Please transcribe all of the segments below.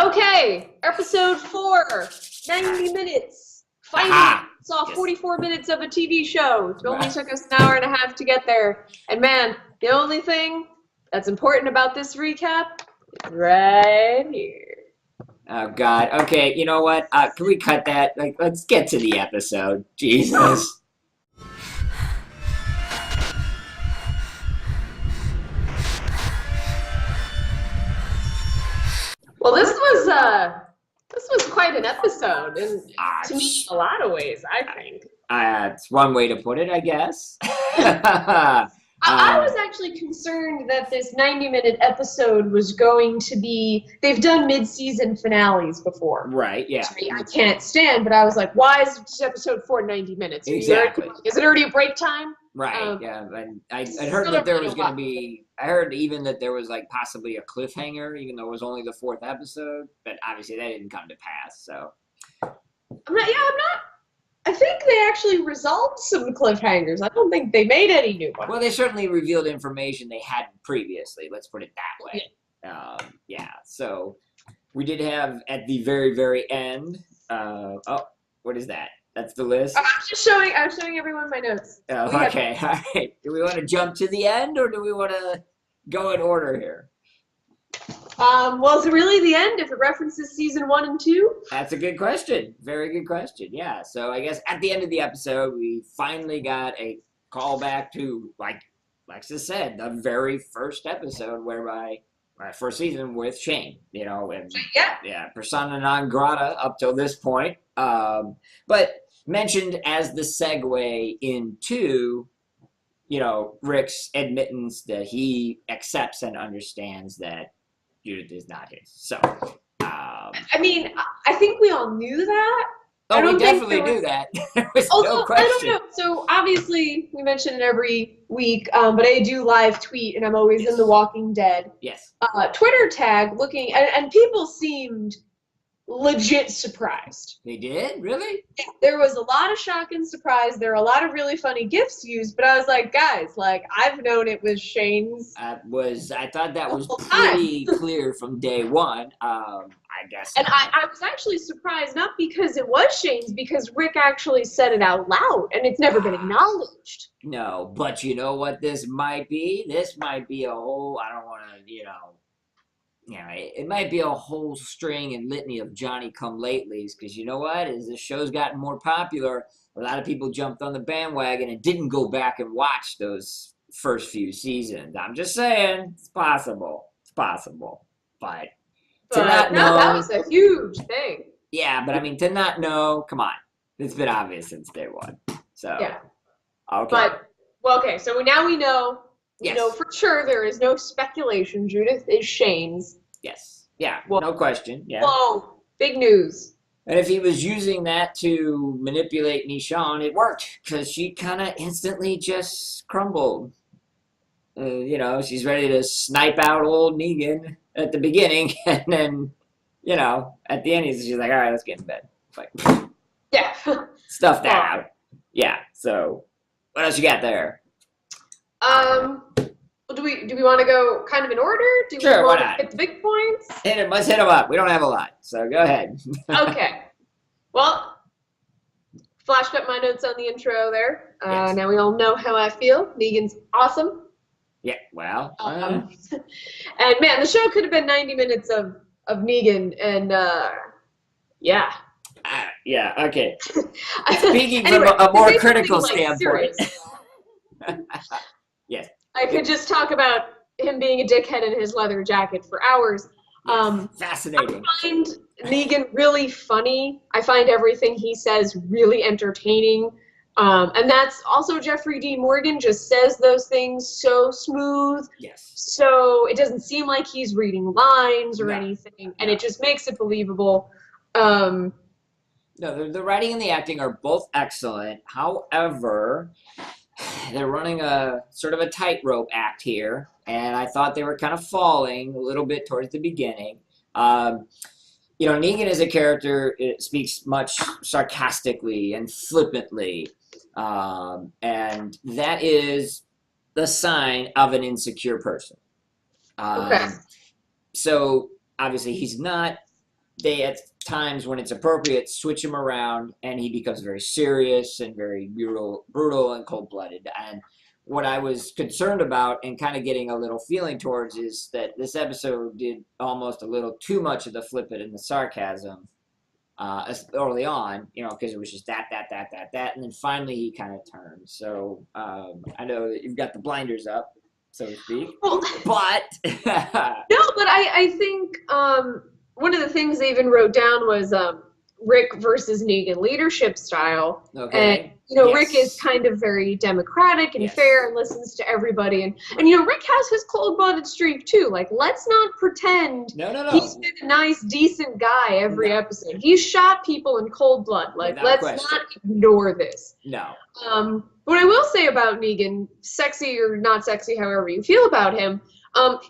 Okay, episode 4, 90 minutes. Finally, saw 44 minutes of a TV show. It only took us an hour and a half to get there. And man, the only thing that's important about this recap is right here. Oh, God. Okay, you know what? Can we cut that? Let's get to the episode. Jesus. Well, this was quite an episode, and to me, in a lot of ways, I think. It's one way to put it, I guess. I was actually concerned that this 90-minute episode was going to be... They've done mid-season finales before. Right, yeah. I can't stand, but I was like, why is episode 4 90 minutes? Exactly. Is it already a break time? Right, yeah. And I heard that there was going to be... I heard even that there was, like, possibly a cliffhanger, even though it was only the 4th episode. But obviously that didn't come to pass, so... I'm not... I think they actually resolved some cliffhangers. I don't think they made any new ones. Well, they certainly revealed information they hadn't previously. Let's put it that way. Yeah. So we did have at the very, very end. What is that? That's the list. I was showing everyone my notes. Oh, okay. All right. Do we want to jump to the end, or do we want to go in order here? Well, is it really the end if it references season 1 and 2? That's a good question. Very good question. Yeah. So I guess at the end of the episode, we finally got a callback to, like Lexus said, the very first episode, whereby first season with Shane. You know, and yeah, persona non grata up till this point. But mentioned as the segue into, you know, Rick's admittance that he accepts and understands that Judith is not his. So, I mean, I think we all knew that. Oh, we definitely knew that. There was no question. I don't know. So, obviously, we mention it every week, but I do live tweet, and I'm always in The Walking Dead. Yes. Twitter tag looking, and people seemed legit surprised. They did? Really? Yeah, there was a lot of shock and surprise. There were a lot of really funny GIFs used, but I was like, guys, like, I've known it was Shane's. I thought that was pretty clear from day one, I guess. And I was actually surprised, not because it was Shane's, because Rick actually said it out loud, and it's never been acknowledged. No, but you know what this might be? This might be a whole, I don't want to, it might be a whole string and litany of Johnny-come-latelys, because you know what? As the show's gotten more popular, a lot of people jumped on the bandwagon and didn't go back and watch those first few seasons. I'm just saying, it's possible. It's possible. But to not know... that was a huge thing. Yeah, but I mean, to not know, come on. It's been obvious since day one. So, yeah. Okay. Okay, so now we know... Yes. You know for sure there is no speculation. Judith is Shane's. Yes. Yeah, well, no question. Yeah. Whoa, big news. And if he was using that to manipulate Michonne, it worked, because she kind of instantly just crumbled. She's ready to snipe out old Negan at the beginning, and then, at the end she's like, all right, let's get in bed. Like, yeah. Stuff that out. Yeah, so what else you got there? Do we want to go kind of in order? Sure, why not? Hit the big points? Let's hit them up. We don't have a lot, so go ahead. Okay. Well, flashed up my notes on the intro there. Yes. Now we all know how I feel. Negan's awesome. Yeah, well. And man, the show could have been 90 minutes of Negan, and yeah. Yeah, okay. Speaking from a more critical standpoint. Yes. I could just talk about him being a dickhead in his leather jacket for hours. Fascinating. I find Negan really funny. I find everything he says really entertaining. And that's also Jeffrey D. Morgan just says those things so smooth. Yes. So it doesn't seem like he's reading lines or anything. And it just makes it believable. No, the writing and the acting are both excellent. However, they're running a sort of a tightrope act here, and I thought they were kind of falling a little bit towards the beginning. Negan as a character speaks much sarcastically and flippantly, and that is the sign of an insecure person. Okay. So obviously he's not they at times when it's appropriate switch him around, and he becomes very serious and very brutal and cold-blooded. And what I was concerned about and kind of getting a little feeling towards is that this episode did almost a little too much of the flippant and the sarcasm early on, because it was just that, and then finally he kind of turned. So I know that you've got the blinders up, so to speak, Well, but no, but I think one of the things they even wrote down was Rick versus Negan leadership style. okay. And Yes. Rick is kind of very democratic and Yes. fair and listens to everybody. And Rick has his cold-blooded streak too. Like, let's not pretend No. he's been a nice, decent guy every episode. He's shot people in cold blood. Like, Without let's question. not ignore this. No. What I will say about Negan, sexy or not sexy, however you feel about him,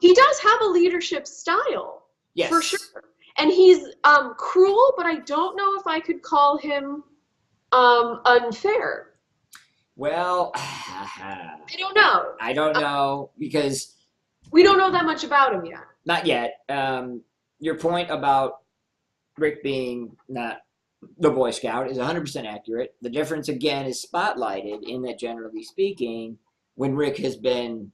he does have a leadership style. Yes. For sure. And he's cruel, but I don't know if I could call him unfair. Well, I don't know. I don't know because We don't know that much about him yet. not yet. Your point about Rick being not the Boy Scout is 100% accurate. The difference, again, is spotlighted in that, generally speaking, when Rick has been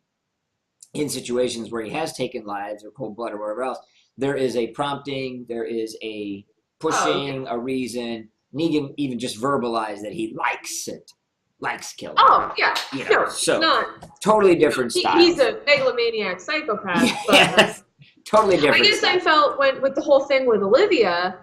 in situations where he has taken lives or cold blood or whatever else, there is a prompting, there is a pushing, a reason. Negan even just verbalized that he likes it, likes killing. Oh, yeah. No, so not. Totally different style. He's a megalomaniac psychopath. But Yes, totally different. I guess style. I felt with the whole thing with Olivia,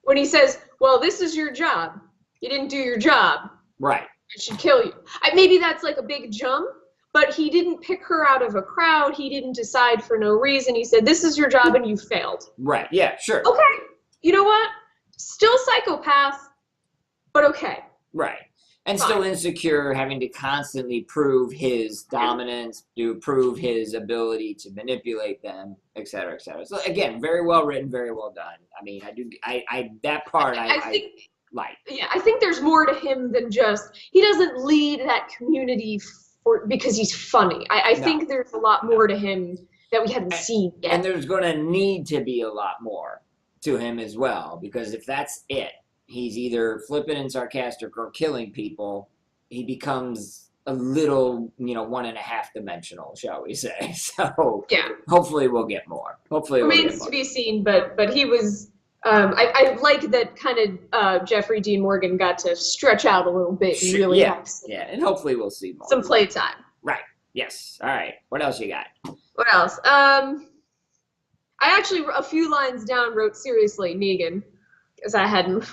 when he says, well, this is your job. You didn't do your job. Right. I should kill you. Maybe that's like a big jump, but he didn't pick her out of a crowd. He didn't decide for no reason. He said, this is your job and you failed. Right. Yeah, sure. Okay. You know what? Still psychopath, but okay. Right. And Fine. still insecure, having to constantly prove his dominance, to prove his ability to manipulate them, et cetera, et cetera. So again, very well written, very well done. I mean, that part I think, like. Yeah, I think there's more to him than just, he doesn't lead that community because he's funny. I think there's a lot more to him that we haven't seen yet. And there's going to need to be a lot more to him as well, because if that's it, he's either flippant and sarcastic or killing people, he becomes a little, 1.5 dimensional, shall we say. So yeah, hopefully we'll get more. Hopefully remains to be seen, but he was, I like that kind of Jeffrey Dean Morgan got to stretch out a little bit and really have and hopefully we'll see more. some playtime. Right. Yes. All right. What else you got? What else? I actually, a few lines down, wrote seriously Negan, because I hadn't.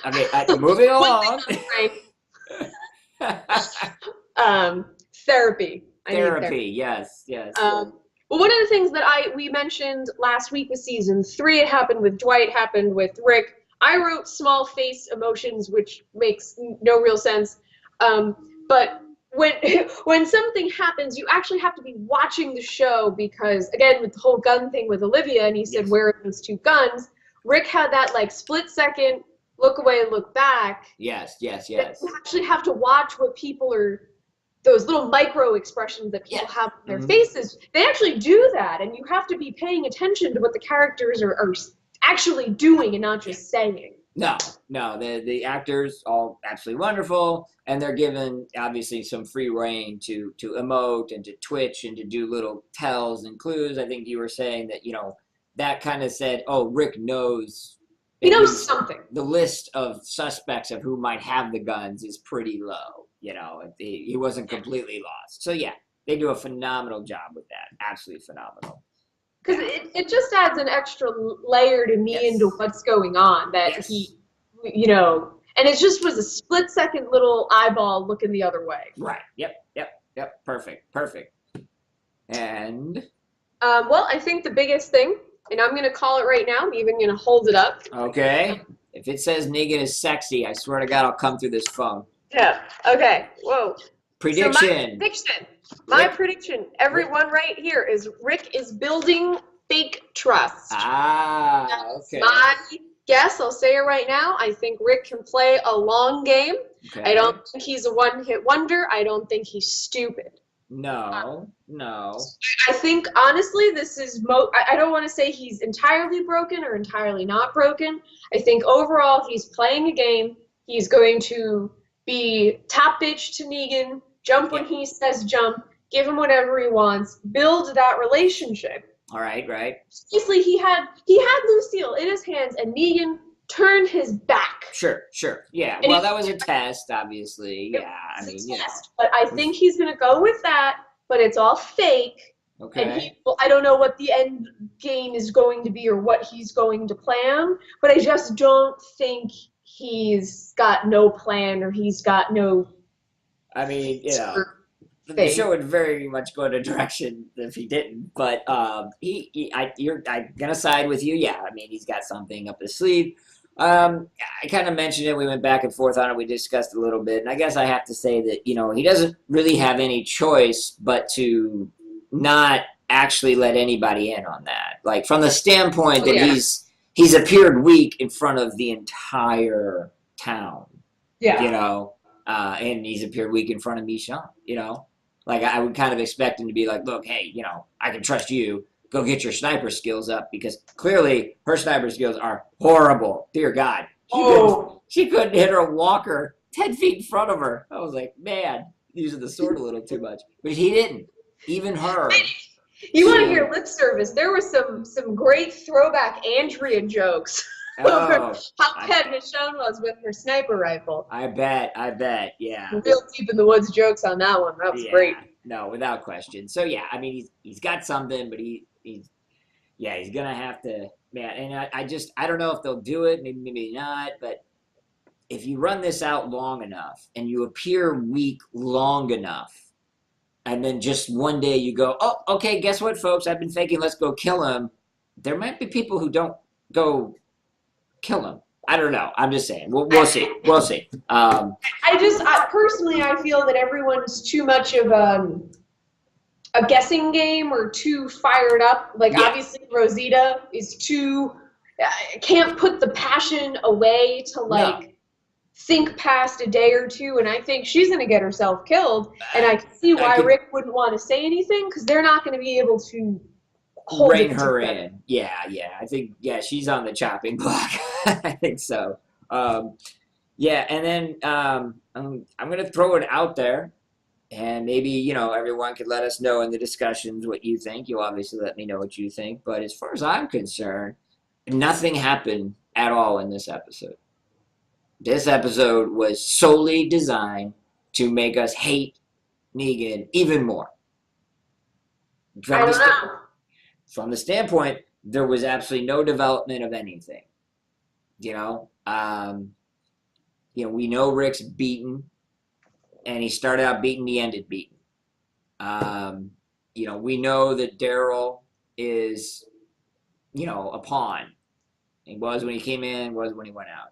Okay, moving along. Therapy. Therapy. Yes. Well, one of the things that we mentioned last week with season 3, it happened with Dwight, happened with Rick. I wrote small face emotions, which makes no real sense. But when something happens, you actually have to be watching the show because, again, with the whole gun thing with Olivia, and he said, where are those 2 guns? Rick had that split second, look away, look back. Yes. You actually have to watch what people are, those little micro expressions that people have on their faces. They actually do that, and you have to be paying attention to what the characters are actually doing and not just saying. No, the actors all absolutely wonderful, and they're given obviously some free reign to emote and to twitch and to do little tells and clues. I think you were saying that that kind of said, oh, Rick knows. He knows something. The list of suspects of who might have the guns is pretty low. He wasn't completely lost. So yeah, they do a phenomenal job with that. Absolutely phenomenal. Because it just adds an extra layer to me into what's going on that he, and it just was a split second little eyeball looking the other way. Right. Yep. Perfect. And? Well, I think the biggest thing, and I'm going to call it right now, I'm even going to hold it up. Okay. If it says Negan is sexy, I swear to God, I'll come through this phone. Yeah. Okay. Whoa. Prediction. My prediction, everyone right here, is Rick is building fake trust. Okay. My guess, I'll say it right now, I think Rick can play a long game. Okay. I don't think he's a one-hit wonder. I don't think he's stupid. No. I think, honestly, this is I don't want to say he's entirely broken or entirely not broken. I think overall he's playing a game. He's going to be top bitch to Negan, jump when he says jump, give him whatever he wants, build that relationship. All right. Obviously, he had Lucille in his hands, and Negan turned his back. Sure. Yeah. And Well, that was a test, obviously. Yeah. I mean, But I think he's going to go with that, but it's all fake. Okay. And I don't know what the end game is going to be or what he's going to plan, but I just don't think he's got no plan or he's got no. I mean, the show would very much go in a direction if he didn't. But I'm gonna side with you. Yeah, I mean, he's got something up his sleeve. I kind of mentioned it. We went back and forth on it. We discussed a little bit, and I guess I have to say that he doesn't really have any choice but to not actually let anybody in on that. Like from the standpoint that he's appeared weak in front of the entire town. Yeah. And he's appeared weak in front of Michonne. Like I would kind of expect him to be like, look, hey, I can trust you. Go get your sniper skills up because clearly her sniper skills are horrible. Dear God. She couldn't hit her walker 10 feet in front of her. I was like, man, using the sword a little too much. But he didn't. Even her. You want to hear lip service? There was some great throwback Andrea jokes over how bad Michonne was with her sniper rifle. I bet, yeah. Real deep in the woods jokes on that one. That was great. No, without question. So yeah, I mean he's got something, but he's gonna have to, man. And I don't know if they'll do it, maybe not. But if you run this out long enough and you appear weak long enough, and then just one day you go, oh, okay, guess what, folks? I've been faking. Let's go kill him. There might be people who don't go kill him. I don't know. I'm just saying. We'll see. We'll see. Personally, I feel that everyone's too much of a guessing game or too fired up. Like, obviously, Rosita is too can't put the passion away to, think past a day or two, and I think she's going to get herself killed, and I can see why Rick wouldn't want to say anything, because they're not going to be able to rein her in. Yeah. I think, she's on the chopping block. I think so. And then I'm going to throw it out there, and maybe, everyone could let us know in the discussions what you think. You'll obviously let me know what you think, but as far as I'm concerned, nothing happened at all in this episode. This episode was solely designed to make us hate Negan even more. From the standpoint, there was absolutely no development of anything. We know Rick's beaten, and he started out beaten, he ended beaten. We know that Daryl is, a pawn. He was when he came in, was when he went out.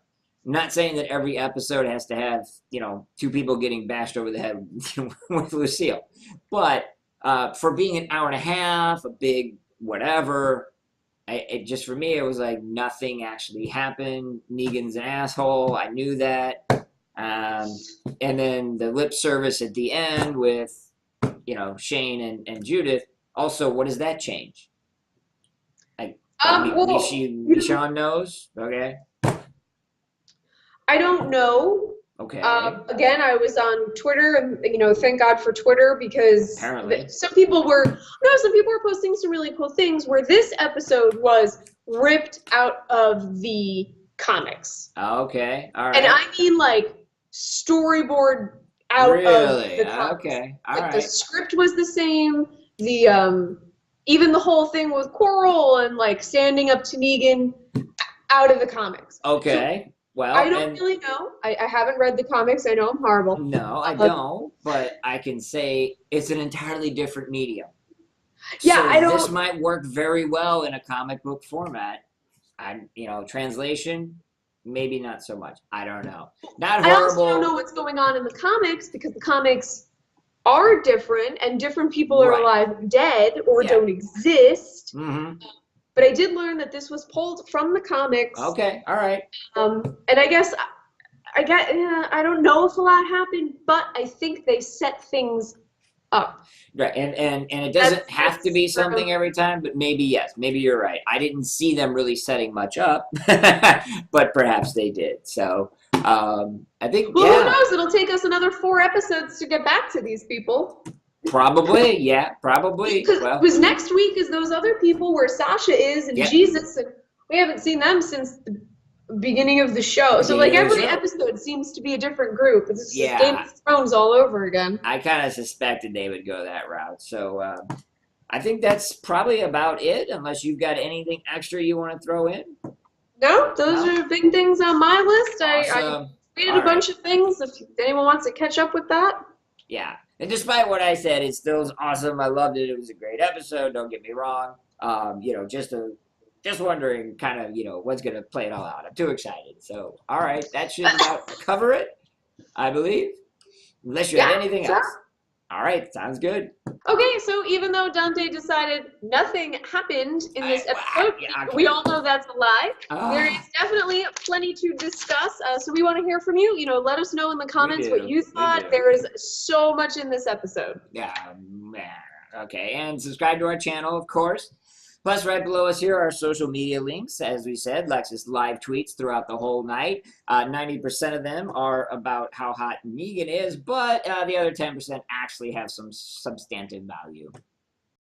I'm not saying that every episode has to have, two people getting bashed over the head with Lucille. But for being an hour and a half, a big whatever, for me, it was like nothing actually happened. Negan's an asshole. I knew that. And then the lip service at the end with, Shane and Judith. Also, what does that change? Michonne knows? Okay. I don't know. Okay. Again, I was on Twitter, and thank God for Twitter, because some people were posting some really cool things where this episode was ripped out of the comics. Okay, all right. And I mean storyboard out of the comics. Okay, all right. The script was the same. The even the whole thing with Coral and standing up to Negan out of the comics. Okay. So, well, I don't really know. I haven't read the comics. I know I'm horrible. No, I don't. But I can say it's an entirely different medium. Yeah, so this might work very well in a comic book format. Translation, maybe not so much. I don't know. Not horrible. I also don't know what's going on in the comics, because the comics are different, and different people are alive and dead or don't exist. Mm-hmm. But I did learn that this was pulled from the comics. Okay, all right. And I guess I don't know if a lot happened, but I think they set things Oh, Right, and it doesn't have to be that's true. something every time, but maybe yes, maybe you're right. I didn't see them really setting much up, but perhaps they did. So I think Well, who yeah, knows? It'll take us another 4 episodes to get back to these people. probably yeah, probably. Well, Because next week is those other people where Sasha is and yep. Jesus, and we haven't seen them since the beginning of the show. So like Beginning of the every show. episode seems to be a different group. It's just Game Yeah, of Thrones all over again. I kind of suspected they would go that route. So I think that's probably about it, unless you've got anything extra you want to throw in. No, those are big things on my list. I Awesome. tweeted All a bunch right. of things. If anyone wants to catch up with that. Yeah. And despite what I said, it still is awesome. I loved it. It was a great episode. Don't get me wrong. Just wondering kind of, what's going to play it all out. I'm too excited. So, all right. That should about cover it, I believe. Unless you had anything else. All right. Sounds good. Okay, so even though Dante decided nothing happened in this episode, okay. we all know that's a lie. There is definitely plenty to discuss, so we want to hear from you. Let us know in the comments what you thought. There is so much in this episode. Yeah, man. Okay, and subscribe to our channel, of course. Plus, right below us here are social media links. As we said, Lexus live tweets throughout the whole night. 90% of them are about how hot Negan is, but the other 10% actually have some substantive value.